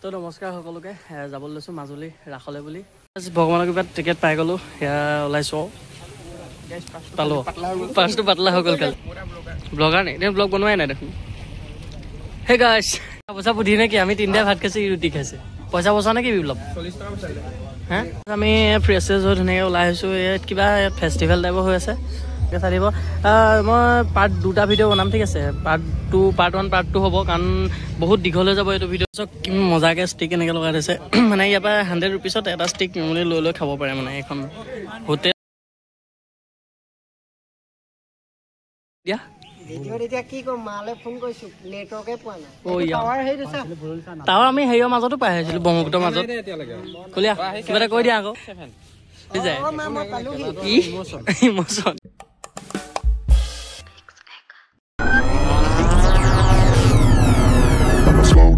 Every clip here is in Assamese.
তো নমস্কাৰ সকলোকে যাব লৈছো মাজুলী ৰাখলে বুলি ভগৱানৰ কৃপাত টিকেট পাই গলো ইয়া ওলাইছো পালো ফাৰ্ষ্ট পাতলা হৈ গ'ল কালি ব্লগাৰ নে ব্লগ বনোৱাই নাই দেখোন হে গাইছ পইচা বুদ্ধি নেকি আমি তিনটাই ভাত খাইছো ৰুটি খাইছে পইচা বচা নেকি বিপ্লৱ 40 টকা বচালে হা আমি ফ্ৰেছেজ হৈ ধুনীয়াকৈ ওলাই আহিছো ইয়াত কিবা ফেষ্টিভেল টাইপৰ হৈ আছে চাৰিব মই পাৰ্ট 2টা ভিডিঅ' বনাম ঠিক আছে পাৰ্ট 1 পাৰ্ট 2 হ'ব কাৰণ বহুত দীঘল হৈ যাব এইটো ভিডিঅ' চক কি মজাকে ষ্টিক এনেকৈ লগাই দিছে মানে ইয়াৰ পৰা 100 ৰুপিছত এটা ষ্টিক মানে লৈ খাব পাৰে মানে এখন হোটেল দিয়া ভিডিঅ' এতিয়া কি কম মালে ফোন কৰিছো নেটৱৰ্কে পোৱা নাই ও টাৱাৰ হেই দিছা টাৱাৰ আমি হেৰিৰ মাজতো পাই আহিছিলো ব্ৰহ্মপুত্ৰৰ মাজত কলিয়া কিবা এটা কৈ দিয়া আকৌ যায় emotion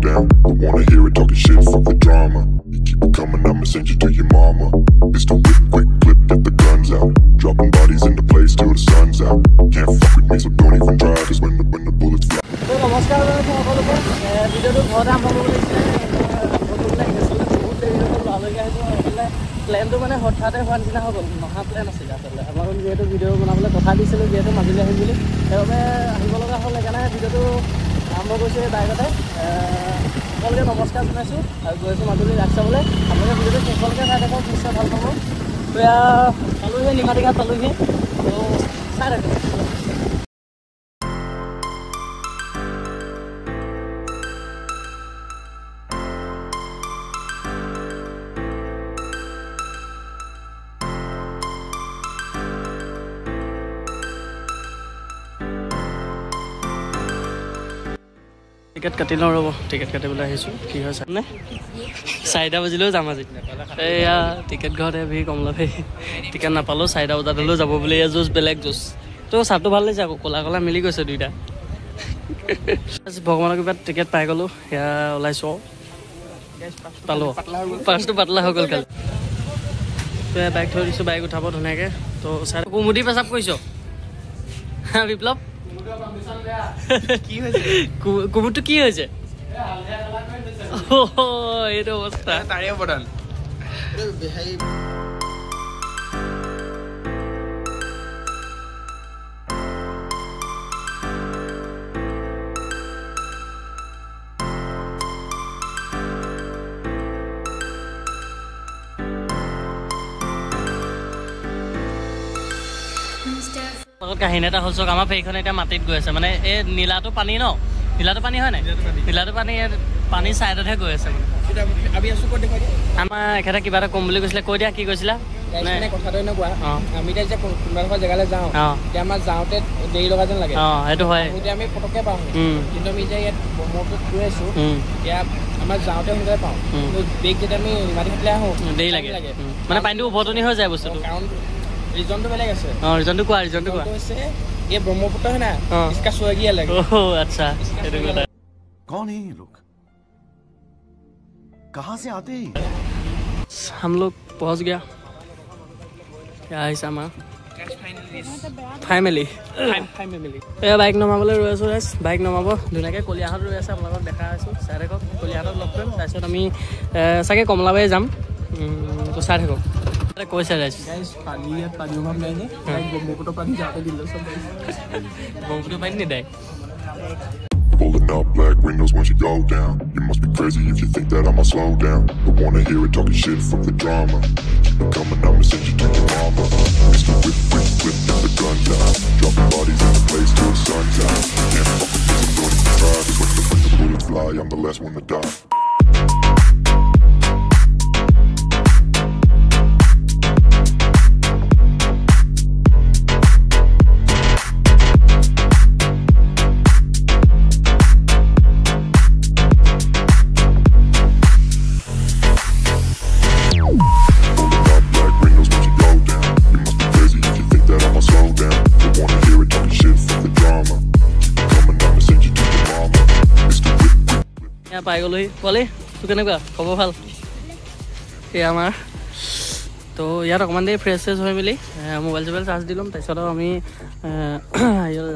down. I wanna hear it talking shit, fuck the drama. You keep it coming, I'ma send you to your mama. Mr. Whip, quick clip, get the guns out. Dropping bodies in the place till the sun's out. Can't fuck with me, so don't even try, cause when the bullets fly. So, namaskar, video to ghar aam hobo lagise প্লেনটো মানে হঠাতে হোৱা নিচিনা হৈ গ'ল মহা প্লেন আছিল আচলতে আমাৰ যিহেতু ভিডিঅ' বনাবলৈ কথা দিছিলোঁ যিহেতু মাজুলী আহিম বুলি সেইবাবে আহিব লগা হ'ল সেইকাৰণে ভিডিঅ'টো আৰম্ভ কৰিছোঁ এই বাইকতে সকলোকে নমস্কাৰ জনাইছোঁ আৰু গৈছোঁ মাজুলী ৰাস চাবলৈ আপোনালোকে ভিডিঅ'টো শেষলৈকে চাই থাকক নিশ্চয় ভাল পাব তো এয়া পালোহি নিমাতী ঘাট পালোহি তো চাই থাকক টিকেট কাটি লওঁ ৰ'ব টিকেট কাটিবলৈ আহিছোঁ কি হৈছে নে 4টা বাজিলেও যাম আজি এয়া টিকেট ঘৰতে ভিৰ কম ল'বি টিকেট নাপালোঁ 4টা বজাত হ'লেও যাব বুলি এয়া জুচ বেলেগ জুচ তো চাহটো ভাল লাগিছে আকৌ ক'লা ক'লা মিলি গৈছে দুইটা ভগৱানৰ কৃপাত টিকেট পাই গ'লোঁ এয়া ওলাইছোঁ পালোঁ ফাৰ্ষ্টটো পাতলা হৈ গ'ল কালি তো এয়া বাইক থৈ দিছোঁ বাইক উঠাব ধুনীয়াকৈ তো চাই কুমুদি পেচাব কৰিছ হা বিপ্লৱ কি হৈছে কুমুটো কি হৈছে এইটো অৱস্থা তাৰে অৱদান কাহিনী এটা হ'ল চক আমাৰ ফেৰীখন এতিয়া মাটিত গৈ আছে মানে এই নীলাটো পানী ন নীলাটো পানী হয় নাই নীলাটো পানী পানী চাইডতহে গৈ আছে আমাৰ এখেতে কিবা এটা কম বুলি কৈছিলে কৈ দিয়া কি কৈছিলা কথাটো এনেকুৱা আমি এতিয়া যে কোনোবা জেগালৈ যাওঁ এতিয়া আমাৰ যাওঁতে দেৰি লগা যেন লাগে সেইটো হয় আমি পটককৈ পাওঁ কিন্তু আমি এতিয়া ইয়াত ব্ৰহ্মপুত্ৰত গৈ আছোঁ এতিয়া আমাৰ যাওঁতে সোনকালে পাওঁ বেগ যেতিয়া আমি মাটি ফালে আহোঁ দেৰি লাগে মানে পানীটো উভতনি হৈ যায় বস্তুটো কাৰণ ৰিজনটো বেলেগ আছে ৰিজনটো কোৱা হৈছে ये ब्रह्मपुत्र है ना इसका स्वर्गीय अलग ओह अच्छा कौन है ये लोग कहाँ से आते हैं हम लोग पहुंच गया क्या है सामा फैमिली ए बाइक नमाবলৈ ৰৈ আছো গাইস বাইক নমাব ধুনীয়াকৈ কলিয়াহাট ৰৈ আছে আপোনালোকক দেখা আছো চাই থাকক কলিয়াহাটত লগ কৰিম তাৰপিছত আমি চাগে কমলাবাৰী যাম তো চাই থাকক কৈছে গাইস পানী অভাৱ নাই নে ব্ৰহ্মপুত্ৰ পানী যাতে দিলে সব ব্ৰহ্মপুত্ৰ পানী নিদাই Pulling up black windows once you go down. You must be crazy if you think that I'ma slow down. I wanna hear it talking shit, fuck the drama. Keep it coming, I'ma send you to your mama. Mr. Whip, quick clip, get the guns out. Dropping bodies in the place till the sun's out. Can't fuck with me, so don't even try. Cause when the bullets fly, I'm the last one to die. পাই গ'লোহি পোৱালি তোৰ কেনেকুৱা খবৰ ভাল এই আমাৰ তো ইয়াত অকণমান দেৰি ফ্ৰেছ চেছ হৈ মেলি মোবাইল চোবাইল চাৰ্জ দি ল'ম তাৰপিছত আমি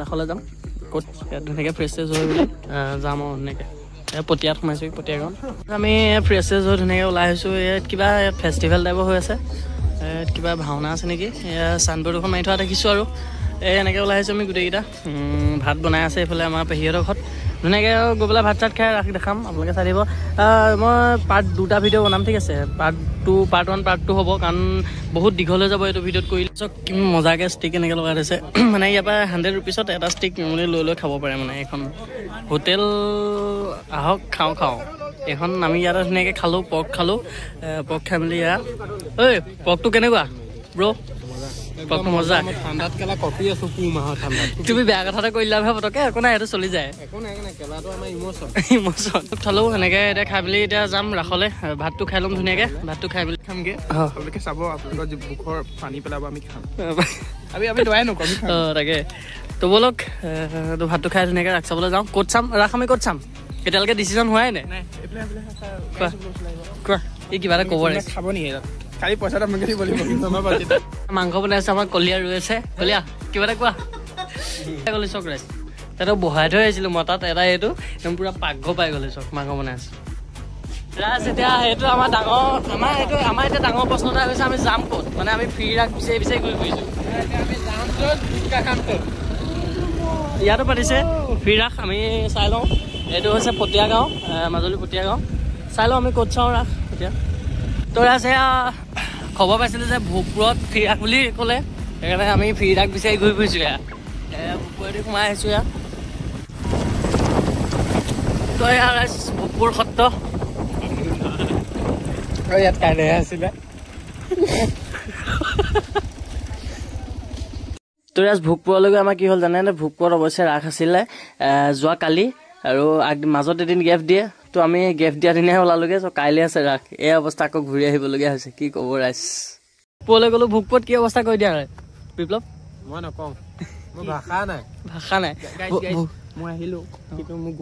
ৰাসলৈ যাম ক'ত ইয়াত ধুনীয়াকৈ ফ্ৰেছ চেছ হৈ মেলি যাম আৰু ধুনীয়াকৈ পটিয়াত সোমাইছোঁ পটিয়া গাঁৱত আমি ফ্ৰেছ চেছ হৈ ধুনীয়াকৈ ওলাই আহিছোঁ ইয়াত কিবা ফেষ্টিভেল টাইপৰ হৈ আছে ইয়াত কিবা ভাওনা আছে নেকি এয়া চাইনবৰ্ড এখন মাৰি থোৱা দেখিছোঁ আৰু এনেকৈ ওলাই আহিছোঁ আমি গোটেইকেইটা ভাত বনাই আছে এইফালে আমাৰ পেহীহঁতৰ ঘৰত ধুনীয়াকৈ গৈ পেলাই ভাত চাত খাই ৰাখি দেখাম আপোনালোকে চাই দিব মই পাৰ্ট 2টা ভিডিঅ' বনাম ঠিক আছে পাৰ্ট 1 পাৰ্ট 2 হ'ব কাৰণ বহুত দীঘল হৈ যাব এইটো ভিডিঅ'ত কৰিলে চব কিমান মজাকৈ ষ্টিক এনেকৈ লগাই দিছে মানে ইয়াৰ পৰা 100 ৰুপিছত এটা ষ্টিক মানে লৈ খাব পাৰে মানে এখন হোটেল আহক খাওঁ এখন আমি ইয়াতে ধুনীয়াকৈ খালোঁ পৰ্ক খাই মেলি ইয়াত ঐ পৰ্কটো কেনেকুৱা ব্ৰ' পৰ্কটো মজা ঠাণ্ডাত কেলা কপি আছো মাহৰ ঠাণ্ডাত তুমি বেয়া কথা এটা কৰিলা ভাই পটকে একো নাই এইটো চলি যায় একো নাই কেলাটো আমাৰ ইমোচন খালোঁ সেনেকৈ এতিয়া খাই মেলি এতিয়া যাম ৰাসলৈ ভাতটো খাই ল'ম ধুনীয়াকৈ ভাতটো খাই মেলি খামগৈ আপোনালোকে চাব আপোনালোকৰ মুখৰ পানী পেলাব আমি খাম আমি দোৱাই নকৰোঁ তাকে তো ব'লক ভাতটো খাই ধুনীয়াকৈ ৰাস চাবলৈ যাওঁ ক'ত চাম ৰাস আমি ক'ত চাম এতিয়ালৈকে ডিচিশ্যন হোৱাই নাই কোৱা এই কিবা এটা ক'ব খাব নেকি কালি পইচাটা মোক দিব লাগিব মাংস বনাইছে আমাৰ কলিয়া ৰৈ আছে কলিয়া কিবা এটা কোৱা গ'লে চক ৰাইচ তাতে বহাই থৈ আহিছিলোঁ মই তাত এটা এইটো একদম পূৰা পাকঘৰ পাই গ'লে চক মাংস বনাই আছে ৰাইচ এতিয়া সেইটো আমাৰ এতিয়া ডাঙৰ প্ৰশ্ন এটা হৈছে আমি যাম ক'ত মানে আমি ফ্ৰী ৰাস বিচাৰি ঘূৰি ফুৰিছোঁ ইয়াতো পাতিছে ফ্ৰী ৰাস আমি চাই লওঁ এইটো হৈছে পটিয়া গাঁও মাজুলী পটিয়া গাঁও চাই লওঁ আমি ক'ত চাওঁ ৰাস এতিয়া তো ৰাইচ এয়া খবৰ পাইছিলোঁ যে ভোগপুৰত ফ্ৰী ৰাস বুলি ক'লে সেইকাৰণে আমি ফ্ৰী ৰাস বিচাৰি ঘূৰি ফুৰিছোঁ ভোগপুৰেদি সোমাই আহিছোঁ তো ৰাইচ ভোগপুৰ সত্ৰ ইয়াত কাইলৈহে আছিলে তো ৰাইচ ভোগপুৰলৈকে আমাৰ কি হ'ল জানে ভোগপুৰত অৱশ্যে ৰাস আছিলে যোৱা কালি আৰু মাজত এদিন গেপ দিয়ে তো আমি গেপ দিয়া দিনাহে ওলালোগে চ' কাইলৈ আছে ৰাস এই অৱস্থা আকৌ ঘূৰি আহিবলগীয়া হৈছে কি ক'ব ৰাইচ পুৱালৈ গ'লো ভোগপুৰত কি অৱস্থা কৰি দিয়া বিপ্লৱ মই নকওঁ মোৰ ভাষা নাই মই আহিলোঁ কিন্তু মোৰ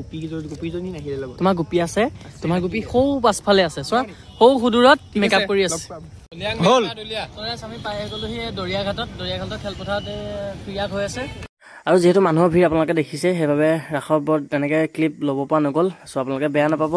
গোপীজনী নাহিলে লগত তোমাৰ গোপী আছে তোমাৰ গোপী সৌ পাছফালে আছে চোৱা সৌ সুদূৰত মেকআপ কৰি আছে হ'ল আমি পাই গ'লোহি দৰিয়াঘাটত খেলপথাৰত ক্ৰিয়াক হৈ আছে আৰু যিহেতু মানুহৰ ভিৰ আপোনালোকে দেখিছে সেইবাবে ৰাসৰ ওপৰত তেনেকৈ ক্লিপ ল'ব পৰা নগ'ল চ' আপোনালোকে বেয়া নাপাব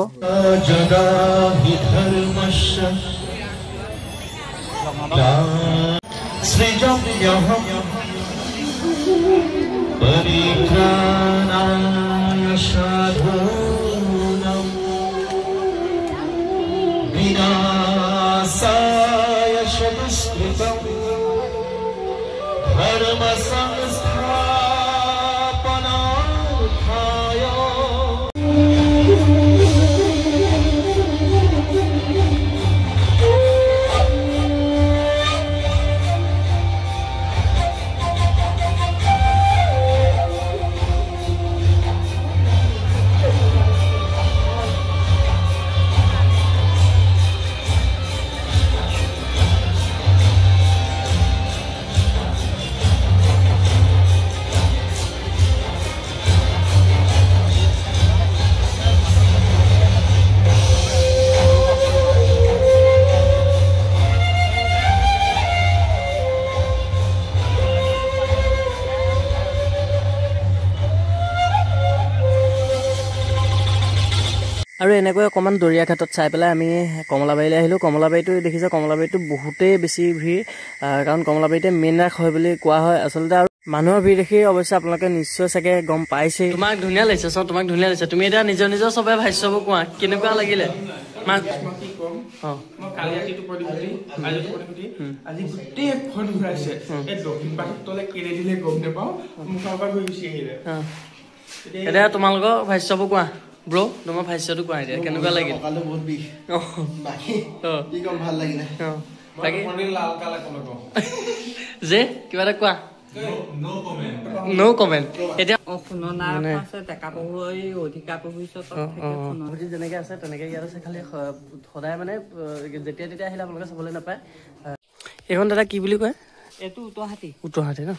আৰু এনেকৈ অকণমান দৰিয়াঘাটত চাই পেলাই আমি কমলাবাৰীলৈ আহিলোঁ কমলাবাৰীটো দেখিছে কমলাবাৰীটো বহুতেই বেছি ভিৰ কাৰণ কমলাবাৰীতে মেইন ৰাস হয় বুলি কোৱা হয় আচলতে আৰু মানুহৰ ভিৰ দেখি অৱশ্যে আপোনালোকে নিশ্চয় চাগে গম পাইছে তোমাক ধুনীয়া লাগিছে চব তোমাক ধুনীয়া লাগিছে তুমি এতিয়া নিজৰ চবে ভাষ্যবোৰ কোৱা কেনেকুৱা লাগিলে এতিয়া তোমালোকৰ ভাষ্যবোৰ কোৱা ব্ৰ তোমাৰ ভাষ্যটো কোৱা এতিয়া কেনেকুৱা লাগিল বহুত বিষ বাকী কি কম ভাল লাগিলে যে কিবা এটা কোৱা নো কমেণ্ট এতিয়া যেনেকে আছে তেনেকে ইয়াত আছে খালি সদায় মানে যেতিয়া তেতিয়া আহিলে আপোনালোকে চাবলৈ নাপায় এইখন দাদা কি বুলি কয় এইটো উত্তৰ হাতী ন